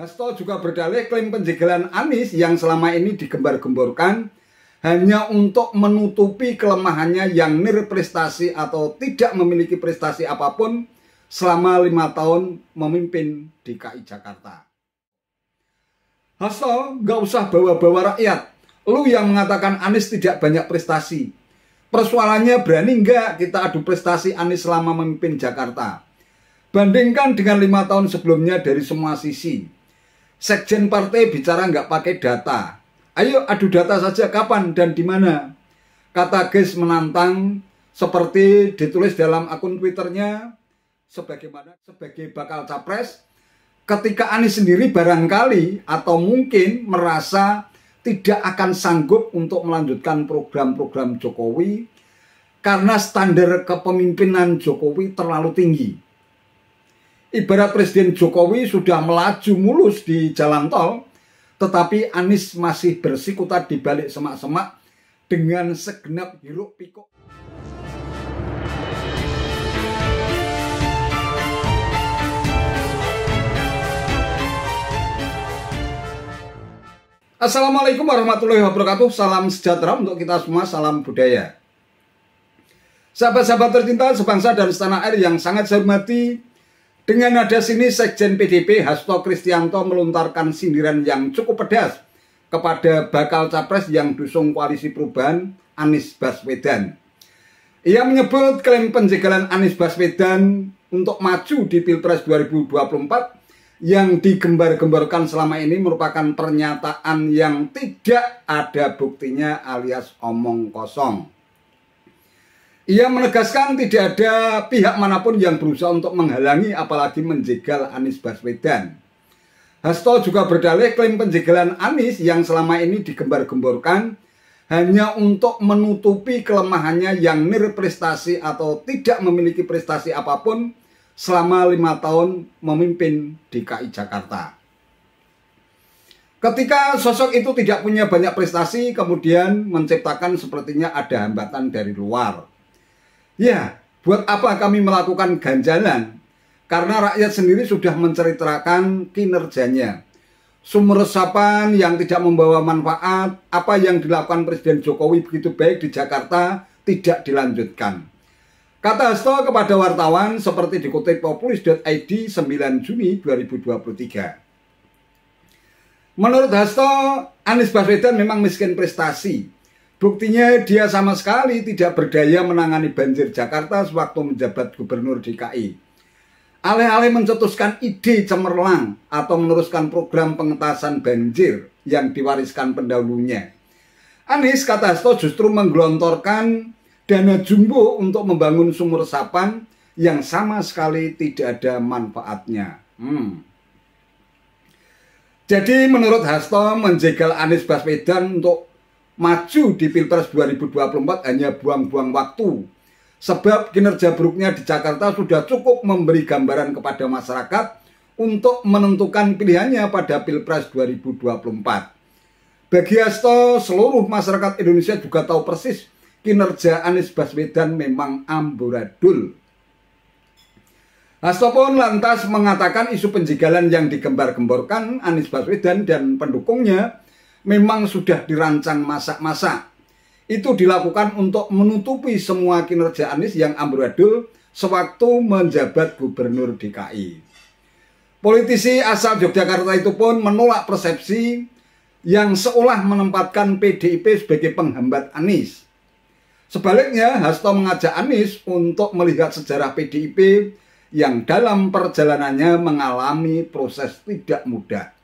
Hasto juga berdalih klaim penjegalan Anies yang selama ini digembar-gemborkan hanya untuk menutupi kelemahannya yang nirprestasi atau tidak memiliki prestasi apapun selama 5 tahun memimpin DKI Jakarta. Hasto gak usah bawa-bawa rakyat. Lu yang mengatakan Anies tidak banyak prestasi. Persoalannya berani nggak kita adu prestasi Anies selama memimpin Jakarta? Bandingkan dengan 5 tahun sebelumnya dari semua sisi. Sekjen partai bicara nggak pakai data. Ayo adu data saja kapan dan di mana. Kata Ges menantang seperti ditulis dalam akun Twitternya sebagai bakal capres. Ketika Anies sendiri barangkali atau mungkin merasa tidak akan sanggup untuk melanjutkan program-program Jokowi karena standar kepemimpinan Jokowi terlalu tinggi. Ibarat Presiden Jokowi sudah melaju mulus di jalan tol, tetapi Anies masih bersikutat di balik semak-semak dengan segenap hiruk pikuk. Assalamualaikum warahmatullahi wabarakatuh. Salam sejahtera untuk kita semua, salam budaya. Sahabat-sahabat tercinta sebangsa dan setanah air yang sangat saya hormati, dengan nada sini Sekjen PDIP Hasto Kristianto melontarkan sindiran yang cukup pedas kepada bakal capres yang dusung Koalisi Perubahan, Anies Baswedan. Ia menyebut klaim penjegalan Anies Baswedan untuk maju di Pilpres 2024 yang digembar-gemborkan selama ini merupakan pernyataan yang tidak ada buktinya alias omong kosong. Ia menegaskan tidak ada pihak manapun yang berusaha untuk menghalangi apalagi menjegal Anies Baswedan. Hasto juga berdalih klaim penjegalan Anies yang selama ini digembar-gemborkan hanya untuk menutupi kelemahannya yang nirprestasi atau tidak memiliki prestasi apapun selama 5 tahun memimpin DKI Jakarta. Ketika sosok itu tidak punya banyak prestasi, kemudian menciptakan sepertinya ada hambatan dari luar. Ya, buat apa kami melakukan ganjalan? Karena rakyat sendiri sudah menceritakan kinerjanya. Sumber resapan yang tidak membawa manfaat, apa yang dilakukan Presiden Jokowi begitu baik di Jakarta, tidak dilanjutkan. Kata Hasto kepada wartawan seperti dikutip populis.id 9 Juni 2023. Menurut Hasto, Anies Baswedan memang miskin prestasi. Buktinya dia sama sekali tidak berdaya menangani banjir Jakarta sewaktu menjabat gubernur DKI. Alih-alih mencetuskan ide cemerlang atau meneruskan program pengentasan banjir yang diwariskan pendahulunya, Anies, kata Hasto, justru menggelontorkan dana jumbo untuk membangun sumur resapan yang sama sekali tidak ada manfaatnya. Jadi menurut Hasto, menjegal Anies Baswedan untuk maju di Pilpres 2024 hanya buang-buang waktu. Sebab kinerja buruknya di Jakarta sudah cukup memberi gambaran kepada masyarakat untuk menentukan pilihannya pada Pilpres 2024. Bagi Hasto, seluruh masyarakat Indonesia juga tahu persis kinerja Anies Baswedan memang amburadul. Hasto pun lantas mengatakan isu penjegalan yang digembar-gemborkan Anies Baswedan dan pendukungnya memang sudah dirancang masak-masak. Itu dilakukan untuk menutupi semua kinerja Anies yang amburadul sewaktu menjabat gubernur DKI. Politisi asal Yogyakarta itu pun menolak persepsi yang seolah menempatkan PDIP sebagai penghambat Anies. Sebaliknya, Hasto mengajak Anies untuk melihat sejarah PDIP yang dalam perjalanannya mengalami proses tidak mudah.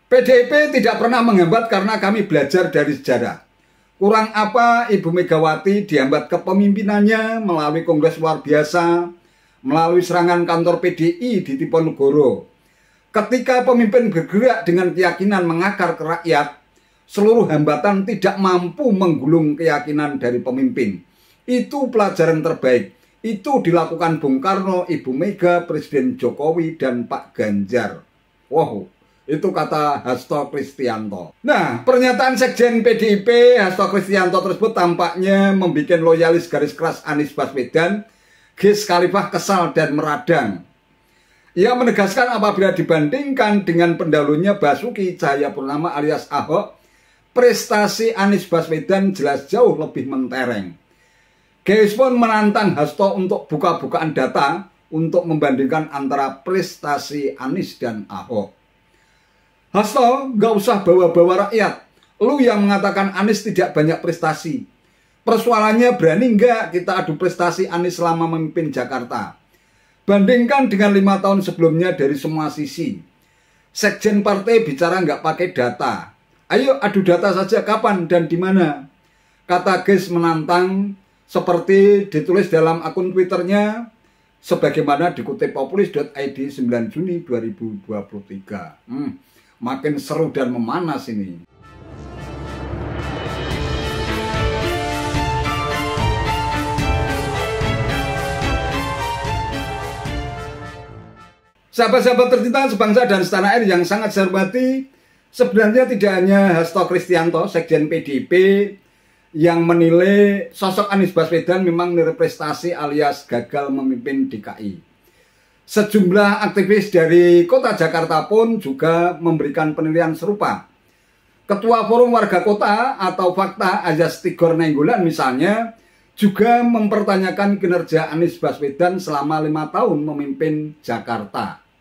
PDIP tidak pernah menghambat karena kami belajar dari sejarah. Kurang apa Ibu Megawati dihambat kepemimpinannya melalui kongres luar biasa, melalui serangan kantor PDI di Diponegoro. Ketika pemimpin bergerak dengan keyakinan mengakar ke rakyat, seluruh hambatan tidak mampu menggulung keyakinan dari pemimpin. Itu pelajaran terbaik. Itu dilakukan Bung Karno, Ibu Mega, Presiden Jokowi, dan Pak Ganjar. Wow. Itu kata Hasto Kristianto. Nah, pernyataan Sekjen PDIP Hasto Kristianto tersebut tampaknya membuat loyalis garis keras Anies Baswedan, Ges Khalifah kesal dan meradang. Ia menegaskan apabila dibandingkan dengan pendahulunya Basuki Cahayapurnama alias Ahok, prestasi Anies Baswedan jelas jauh lebih mentereng. Gayus pun menantang Hasto untuk buka-bukaan data untuk membandingkan antara prestasi Anies dan Ahok. Hasto, gak usah bawa-bawa rakyat. Lu yang mengatakan Anies tidak banyak prestasi. Persoalannya berani nggak kita adu prestasi Anies selama memimpin Jakarta. Bandingkan dengan 5 tahun sebelumnya dari semua sisi. Sekjen partai bicara nggak pakai data. Ayo adu data saja kapan dan di mana. Kata Gayus menantang seperti ditulis dalam akun Twitternya sebagaimana dikutip populis.id 9 Juni 2023. Makin seru dan memanas ini. Sahabat-sahabat tercinta sebangsa dan setanah air yang sangat saya hormati, sebenarnya tidak hanya Hasto Kristianto, Sekjen PDIP, yang menilai sosok Anies Baswedan memang nilai prestasi alias gagal memimpin DKI. Sejumlah aktivis dari kota Jakarta pun juga memberikan penilaian serupa. Ketua Forum Warga Kota atau Fakta Ajas Tigor Nainggolan misalnya juga mempertanyakan kinerja Anies Baswedan selama 5 tahun memimpin Jakarta.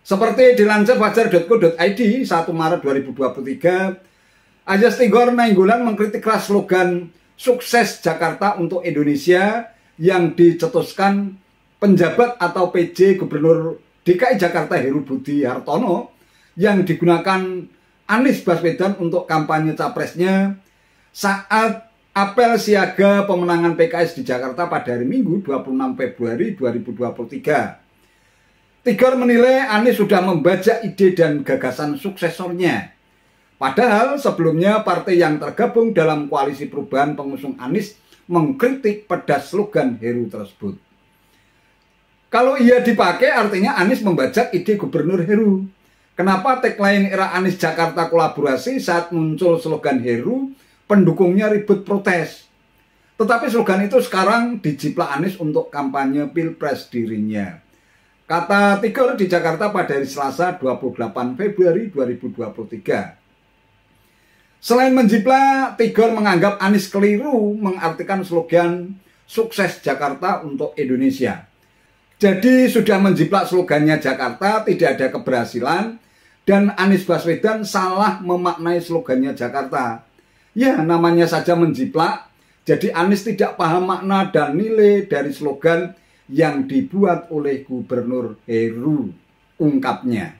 Seperti dilansir fajar.co.id 1 Maret 2023, Ajas Tigor Nainggolan mengkritik keras slogan sukses Jakarta untuk Indonesia yang dicetuskan penjabat atau PJ Gubernur DKI Jakarta Heru Budi Hartono yang digunakan Anies Baswedan untuk kampanye capresnya saat apel siaga pemenangan PKS di Jakarta pada hari Minggu 26 Februari 2023. Tigor menilai Anies sudah membajak ide dan gagasan suksesornya. Padahal sebelumnya partai yang tergabung dalam koalisi perubahan pengusung Anies mengkritik pedas slogan Heru tersebut. Kalau ia dipakai artinya Anies membajak ide Gubernur Heru. Kenapa tagline era Anies Jakarta kolaborasi saat muncul slogan Heru, pendukungnya ribut protes. Tetapi slogan itu sekarang dijiplak Anies untuk kampanye Pilpres dirinya. Kata Tigor di Jakarta pada hari Selasa 28 Februari 2023. Selain menjiplak, Tigor menganggap Anies keliru mengartikan slogan sukses Jakarta untuk Indonesia. Jadi sudah menjiplak slogannya Jakarta, tidak ada keberhasilan, dan Anies Baswedan salah memaknai slogannya Jakarta. Ya, namanya saja menjiplak, jadi Anies tidak paham makna dan nilai dari slogan yang dibuat oleh Gubernur Heru, ungkapnya.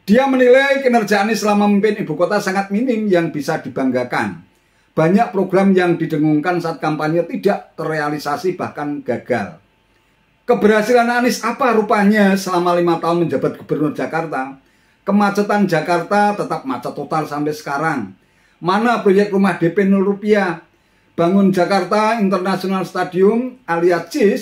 Dia menilai kinerja Anies selama memimpin ibu kota sangat minim yang bisa dibanggakan. Banyak program yang didengungkan saat kampanye tidak terrealisasi bahkan gagal. Keberhasilan Anies apa rupanya selama 5 tahun menjabat Gubernur Jakarta? Kemacetan Jakarta tetap macet total sampai sekarang. Mana proyek rumah DP 0 rupiah? Bangun Jakarta International Stadium alias JIS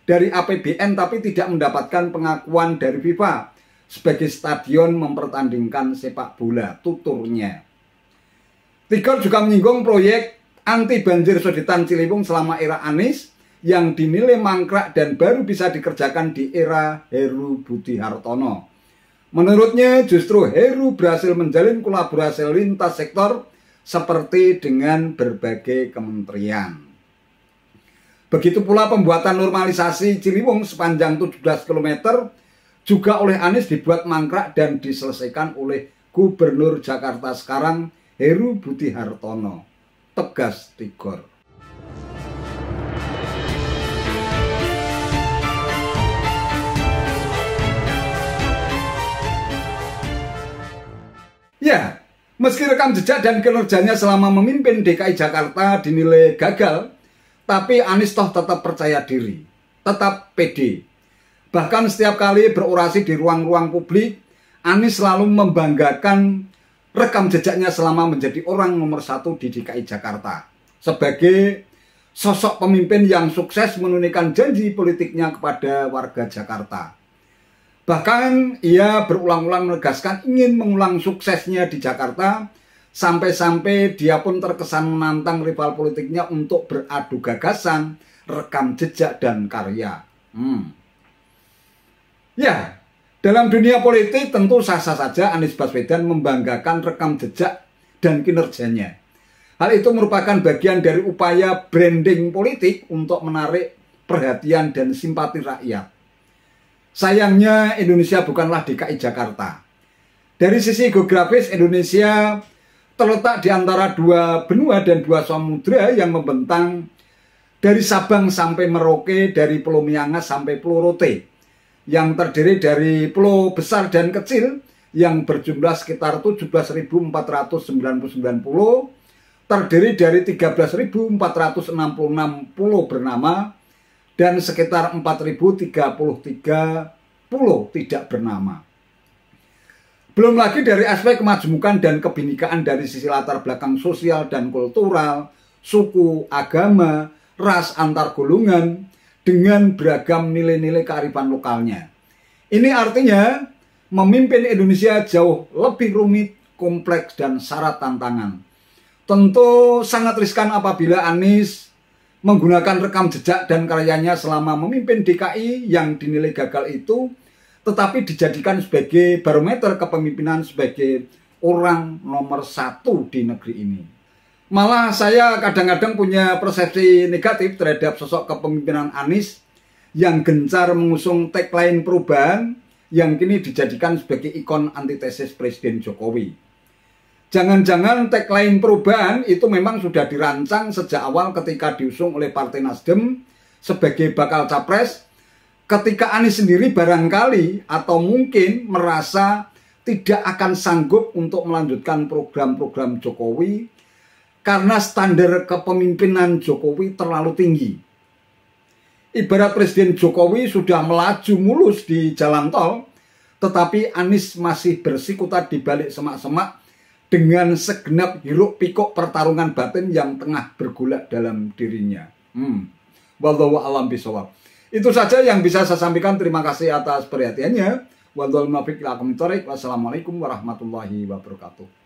dari APBN tapi tidak mendapatkan pengakuan dari FIFA sebagai stadion mempertandingkan sepak bola, tuturnya. Tigor juga menyinggung proyek anti banjir Sodetan Ciliwung selama era Anies yang dinilai mangkrak dan baru bisa dikerjakan di era Heru Budi Hartono. Menurutnya justru Heru berhasil menjalin kolaborasi lintas sektor seperti dengan berbagai kementerian. Begitu pula pembuatan normalisasi Ciliwung sepanjang 17 km juga oleh Anies dibuat mangkrak dan diselesaikan oleh Gubernur Jakarta sekarang Heru Budi Hartono. Tegas Tigor. Ya, meski rekam jejak dan kinerjanya selama memimpin DKI Jakarta dinilai gagal, tapi Anies toh tetap percaya diri, tetap pede. Bahkan setiap kali berorasi di ruang-ruang publik, Anies selalu membanggakan rekam jejaknya selama menjadi orang nomor 1 di DKI Jakarta. Sebagai sosok pemimpin yang sukses menunaikan janji politiknya kepada warga Jakarta. Bahkan ia berulang-ulang menegaskan ingin mengulang suksesnya di Jakarta, sampai-sampai dia pun terkesan menantang rival politiknya untuk beradu gagasan, rekam jejak, dan karya. Ya, dalam dunia politik tentu sah-sah saja Anies Baswedan membanggakan rekam jejak dan kinerjanya. Hal itu merupakan bagian dari upaya branding politik untuk menarik perhatian dan simpati rakyat. Sayangnya Indonesia bukanlah DKI Jakarta. Dari sisi geografis Indonesia terletak di antara dua benua dan dua samudra yang membentang dari Sabang sampai Merauke, dari Pulau Miangas sampai Pulau Rote, yang terdiri dari pulau besar dan kecil yang berjumlah sekitar 17.499 pulau, terdiri dari 13.466 pulau bernama dan sekitar 4.033 pulau tidak bernama. Belum lagi dari aspek kemajemukan dan kebinekaan dari sisi latar belakang sosial dan kultural, suku, agama, ras antar golongan, dengan beragam nilai-nilai kearifan lokalnya. Ini artinya memimpin Indonesia jauh lebih rumit, kompleks, dan syarat tantangan. Tentu sangat riskan apabila Anies menggunakan rekam jejak dan karyanya selama memimpin DKI yang dinilai gagal itu, tetapi dijadikan sebagai barometer kepemimpinan sebagai orang nomor satu di negeri ini. Malah saya kadang-kadang punya persepsi negatif terhadap sosok kepemimpinan Anies yang gencar mengusung tagline perubahan yang kini dijadikan sebagai ikon antitesis Presiden Jokowi. Jangan-jangan tagline perubahan itu memang sudah dirancang sejak awal ketika diusung oleh Partai Nasdem sebagai bakal capres, ketika Anies sendiri barangkali atau mungkin merasa tidak akan sanggup untuk melanjutkan program-program Jokowi karena standar kepemimpinan Jokowi terlalu tinggi. Ibarat Presiden Jokowi sudah melaju mulus di jalan tol, tetapi Anies masih bersikutat di balik semak-semak dengan segenap hiruk pikuk pertarungan batin yang tengah bergolak dalam dirinya. Wallahu a'lam bishawab. Itu saja yang bisa saya sampaikan. Terima kasih atas perhatiannya. Wassalamualaikum warahmatullahi wabarakatuh.